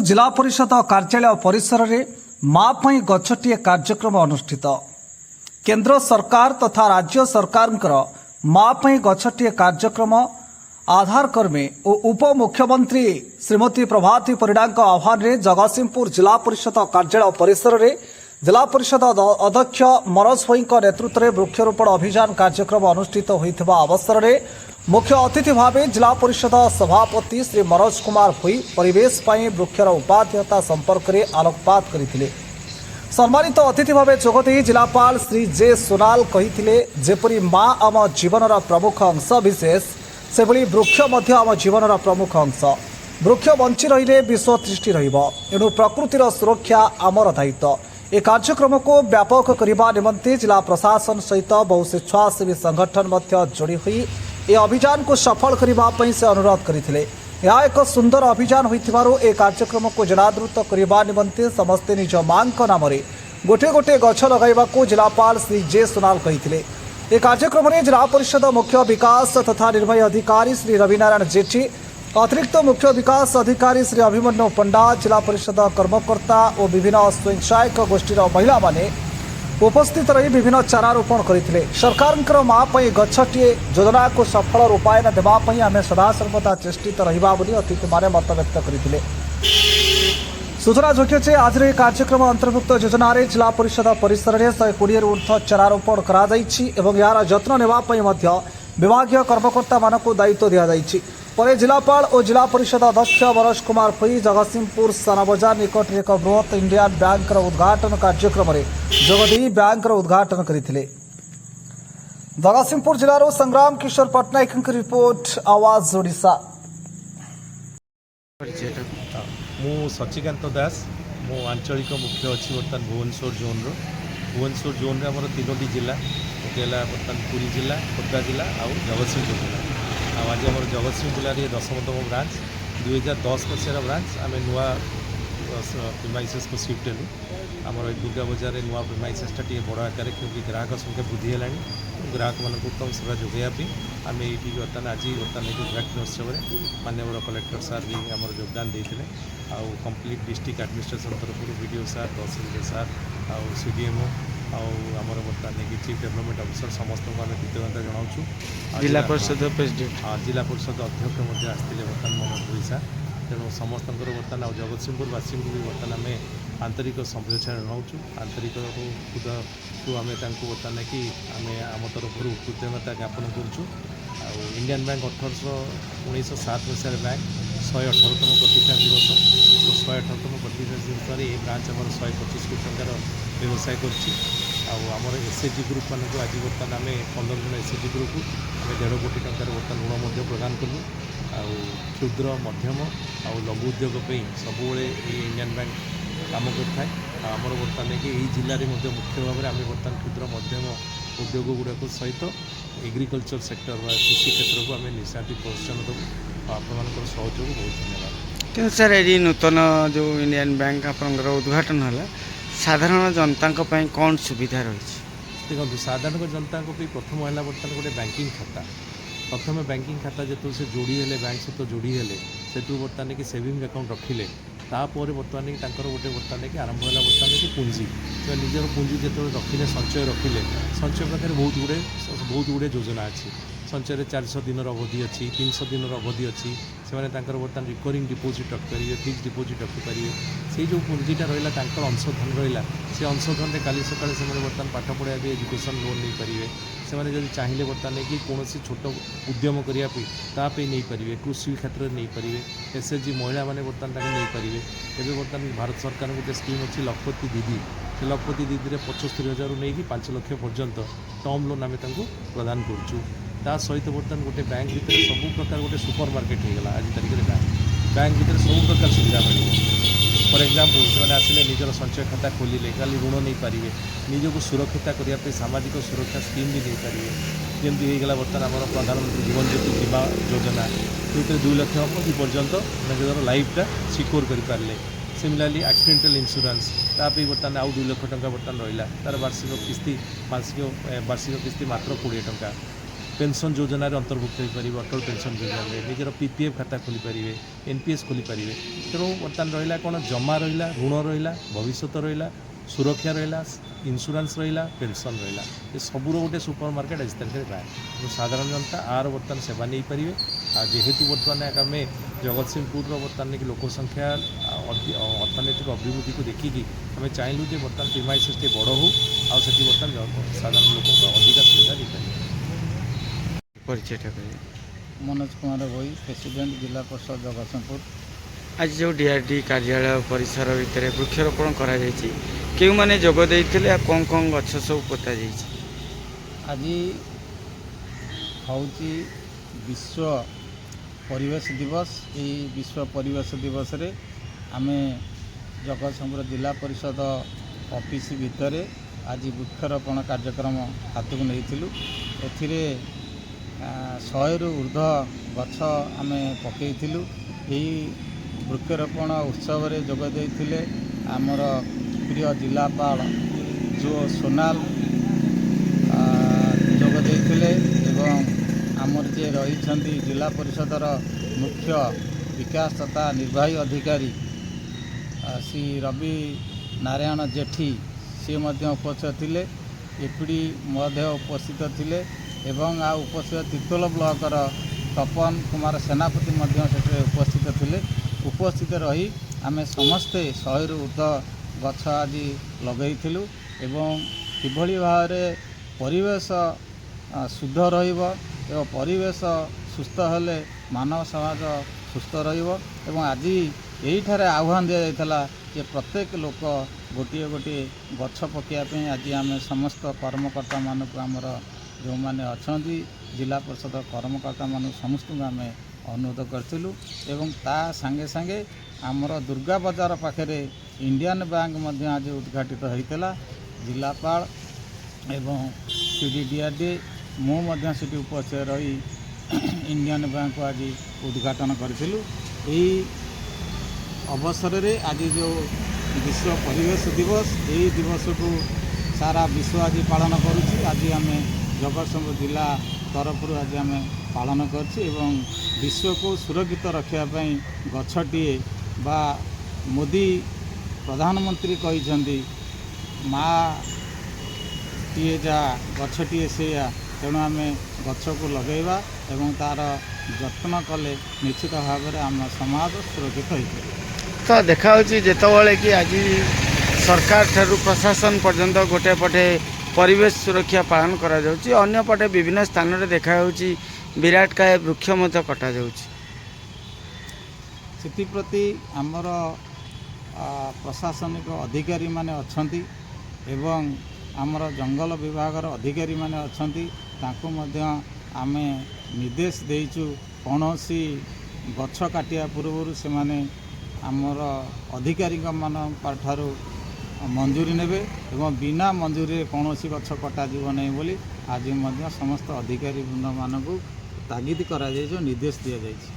जिला परिषद कार्यालय परिसर में माँ पई गछटिए कार्यक्रम अनुष्ठित। केंद्र सरकार तथा राज्य सरकार माँ पई गछटिए कार्यक्रम आधार कर्मी और उप मुख्यमंत्री श्रीमती प्रभाती परिडा आह्वान में जगतसिंहपुर जिला परिषद कार्यालय परिसर में जिला परिषद अध्यक्ष मनोज भई नेतृत्व में वृक्षरोपण अभियान कार्यक्रम अनुष्ठित होता अवसर में मुख्य अतिथि भाव जिला परिषद सभापति श्री मनोज कुमार भई परिवेश पर वृक्षर उपादेयता संपर्क में आलोकपात करते। सम्मानित अतिथि भाव जोगदे जिलापाल श्री जे सोनाल कही जेपरी माँ आम जीवन प्रमुख अंश विशेष से वृक्ष आम जीवन प्रमुख अंश। वृक्ष बंची रहिले विश्व दृष्टि एणु प्रकृतिर सुरक्षा आमर दायित्व। ए कार्यक्रम को व्यापक करने निमंते जिला प्रशासन सहित बहु स्वेच्छासेवी संगठन जोड़ी हुई ए अभियान को सफल करने से अनुरोध करते। यह एक सुंदर अभियान होइथिबारु ए कार्यक्रम को जनादृत करने निमंते समस्ते निज मां नाम गोटे गोटे गछ लगाइबाकू जिलापाल श्री जे सोनाल कही। ए कार्यक्रम में जिला परिषद मुख्य विकास तथा निर्वाही अधिकारी श्री रविनारायण जेठी, अतिरिक्त मुख्य विकास अधिकारी श्री अभिमन्यु पंडा, जिला परिषद कर्मकर्ता और विभिन्न स्वयंसहायक गोष्ठीर महिला माने उपस्थित रही विभिन्न चारारोपण करते। सरकार माँ पई गछटिए योजना को सफल रूपायन देवाई आम सदासर्वदा चेष्टित रहा अतिथि मैंने मत व्यक्त करते। सूचना जोग्य आज कार्यक्रम अंतर्भुक्त योजना जिला परिषद परिसर में 120 ऊर्ध्व चारारोपण कर यार जत्न नेवाई विभागीय कर्मकर्ता मानक दायित्व दि पर जिलापाल और जिला परिषद अध्यक्ष मनोज कुमार भई जगतसिंहपुर सानाबजार निकट एक बृहत इंडियन बैंक उद्घाटन कार्यक्रम में जोगदी बैंक उद्घाटन करते। जगतसिंहपुर जिलार संग्राम किशोर पट्टनायक रिपोर्ट आवाज ओडिशा। मु सचिकांत दास मु आंचलिक मुख्य अच्छी बर्तमान भुवनेश्वर जोन रे आमर 3टी जिला गोटे बर्तमान पुरी जिला, खोर्धा जिला और जगतसिंहपुर जिला। आज आम जगतसिंह जिले में 10तम ब्रांच 2010 मसीहार ब्रांच आम नुआ प्रिमाइसेस को शिफ्ट हेलु। आम दुर्गा बजार में नुआ प्रिमाइसेसटा टे बड़ आकार क्योंकि ग्राहक संख्या वृद्धि है ग्राहक मान उत्तम सेवा जोगाइबी आम ये बर्तमान आज बर्तमान उद्घाटन उत्सव में माननीय कलेक्टर सार भी आम योगदान देते आउ कंप्लीट डिस्ट्रिक्ट एडमिनिस्ट्रेशन तरफ वीडियो सार, तहसीलदार सार आउ सीडीएमओ आमर बर्तमान कि चीफ डेवलपमेंट अफिसर समस्त को आम कृतज्ञता जनाऊँ। जिला परिषद प्रेसिडेंट जिला परिषद अध्यक्ष आसते बर्तमान मनोज भई सार। तेणु समस्त बर्तमान जगतसिंहपुरवासी को भी बर्तमान आम आंतरिक शुभेच्छा जनाऊँ। आंतरिक को आम बर्तमान कि आम आम तरफ कृतज्ञता ज्ञापन करूँ। इंडियन बैंक 1907 मसीहार बैंक 118तम प्रतिष्ठा दिवस। तो 118तम प्रतिष्ठा दिवस ये ब्रांच आम 125 कोटी टंकार व्यवसाय करमर एसएचजी ग्रुप मान को आज बर्तमान आम 15 जन एसएचजी ग्रुप आम 1.5 कोटी टंकार बर्तमान ऋण प्रदान कलु। क्षुद्र मध्यम और लघु उद्योग सब इंडियन बैंक काम करए। आमर बर्तमान कि जिले में मुख्य भाव में आम बर्तमान क्षुद्र मध्यम उद्योग गुड़ाक सहित एग्रिकल्चर सेक्टर कृषि क्षेत्र को आम निशाती प्रोत्साहन देवु। आप सहयोग बहुत धन्यवाद। क्यों सर ये नूतन जो इंडियन बैंक आपंकर उद्घाटन है साधारण जनता कौन सुविधा रही? देखो साधारण जनता प्रथम है बर्तमान गोटे बैंकिंग खाता। प्रथम बैंकिंग खाता जो से जोड़ी है बैंक सहित जोड़ी है से बर्तमान कि सेविंग अकाउंट रखिले तापर बर्तमान कि गोटे बर्तमान कि आरंभ है बर्तमान कि पुंजी निजर पुंजी जो रखिले संचय रखिले संचय पाखे बहुत गुड़े योजना अच्छी। संचय 400 दिन अवधि अच्छी, 300 दिन अवधि अच्छी। से बर्तमान रिकरिंग डिपोजिट रखिपारे, फिक्स डिपोजिट रखिपारे। से जो पुंजीटा रहा अंशधन रहा से अंशधन में काली सकाଳେ से बर्तमान पाठ पढ़ा भी एजुकेशन लोन नहीं पारे। से जब चाहिए बर्तमान कि कौन छोट उद्यम करने नहीं पारे, कृषि क्षेत्र में नहीं पारे, एसएचजी महिला मैंने बर्तमान नहीं पारे। एवं बर्तमान भारत सरकार गोटे स्कीम अच्छी लखपति दीदी से लखपति दीदी 75,000 नहीं 5 लाख पर्यंत टर्म लोन आम प्रदान करूँ। ता सहित बर्तमान गोटे बैंक भितर सब प्रकार गोटे सुपर मार्केट होगा आज तारीख में बैंक भितर सब प्रकार सुविधा मिले। फॉर एग्जांपल से आसिले निजर संचय खाता खोलिले खाली ऋण नहीं पारे, निजक सुरक्षित करने सामाजिक सुरक्षा स्कीम भी नहीं पारे। जमी होगा बर्तमान आम प्रधानमंत्री जीवन ज्योति बीमा योजना जो 2 लाख पर्यंत निजर लाइफटा सिक्योर करें। सिमिलारली एक्सीडेंटल इंश्योरेंस तापी बर्तमान आउ 2 लाख टंका बर्तमान रहा तार वार्षिक किस्ती वार्षिक किस्ती मात्र 20 टंका। पेंशन योजना अंतर्भुक्त हो पारे अटल पेंशन योजना निजर पीपीएफ खाता खोली पारे एनपीएस खोली पारे तेणु बर्तमान रहा कौन जमा रहा ऋण रहा भविष्य रहा सुरक्षा रहा इंश्योरेंस रहा पेंशन रहा ये सबूर गोटे सुपर मार्केट आज तारीख में पाए तो साधारण जनता आर बर्तमान सेवा नहीं पारे जेहेतु बर्तमान आम जगतसिंहपुर बर्तमान की लोक संख्या अर्थनैतिक अभिवृद्धि को देखिकी आम चाहलु जे बर्तमान प्रीमाइसेस टे बड़ हो आसे बर्तमान साधारण लोक अधिक सुविधा दी पारे परिचय करिए। मनोज कुमार भोई प्रेसिडेंट जिला परिषद जगतसिंहपुर। आज जो डीआरडी कार्यालय परिसर भितर वृक्षरोपण करा जायछि केउ माने जोग देइथिले आ कोन कोन गछ सब पोता जायछि। आज हूँ विश्व परिवेश दिवस। ये विश्व परिवेश दिवस रे आमे जगतसिंहपुर जिला परिषद ऑफिस भितर आज वृक्षरोपण कार्यक्रम हाथ को नहीं एथिरे 100 रु ऊर्ध्व गछ आमे पकईलु। यही वृक्षरोपण उत्सव रे जोग देइथिले आमर प्रिय जिलापाल जो सोनाल जोग देइथिले एवं आमर जे रही जिला परिषदर मुख्य विकास तथा निर्वाही अधिकारी श्री रवि नारायण जेठी सी उपस्थित थिले एपीडी उपस्थित थिले एवं आ उपस्थित तिर्तोल ब्लॉकर तपन कुमार सेनापति से उपस्थित थिले। उपस्थित रही आमे समस्ते 100 रु ऊर्ध्व गछ आज लगेइथिलु एवं किभली भाव परिवेश शुद्ध रहिबो एवं परिवेश सुस्थ हेले मानव समाज सुस्थ रहिबो एवं आज यहीठारे आह्वान दिया जायथला जे प्रत्येक लोक गोटे गोटे गछ पकाइबा आज आम समस्त कर्मकर्ता मानक आमर जो मैंने अच्छा जिला परिषद कर्मकर्ता मान समस्त आम अनुरोध करूँ एवं ता संगे संगे आमर दुर्गा बाजार पाखे इंडियन बैंक आज उद्घाटित होता जिलापाल एवं पीडीडीआरडी मु से उपस्थित रही इंडियन बैंक को आज उद्घाटन करूँ। यही अवसर रे आज जो विश्व परिवेश दिवस यही दिवस को सारा विश्व आज पालन करुच्ची। आज आम जगतसिंहपुर जिला तरफ आज आम पालन एवं विश्व को सुरक्षित रखापी गछटीए बा मोदी प्रधानमंत्री कहते माँ टीए जा गछटीए से तेणु आम गछ को लगेगा एवं तार जत्न कले निश्चित भाव में आम समाज सुरक्षित हो तो देखा जितेबाला कि आज सरकार ठारू प्रशासन पर्यंत गोटे पटे परिवेश सुरक्षा पालन करा जाउची अन्य पटे विभिन्न स्थान रे देखा जाउची विराट काय वृक्ष मत कटा जाउची। प्रति आमर प्रशासनिक अधिकारी माने अछंती एवं आमर जंगल विभाग अधिकारी माने अछंती तांको मध्य आमे निर्देश देइचु कौनसी गछ काटिया पूर्व से माने आमर अधिकारी मान ठारू मंजूरी नेबे एवं बिना मंजूरी कौन गछ कटा जीव नहीं बोली आज समस्त अधिकारी वृंद मानक तागिद करा निर्देश दि जाइए।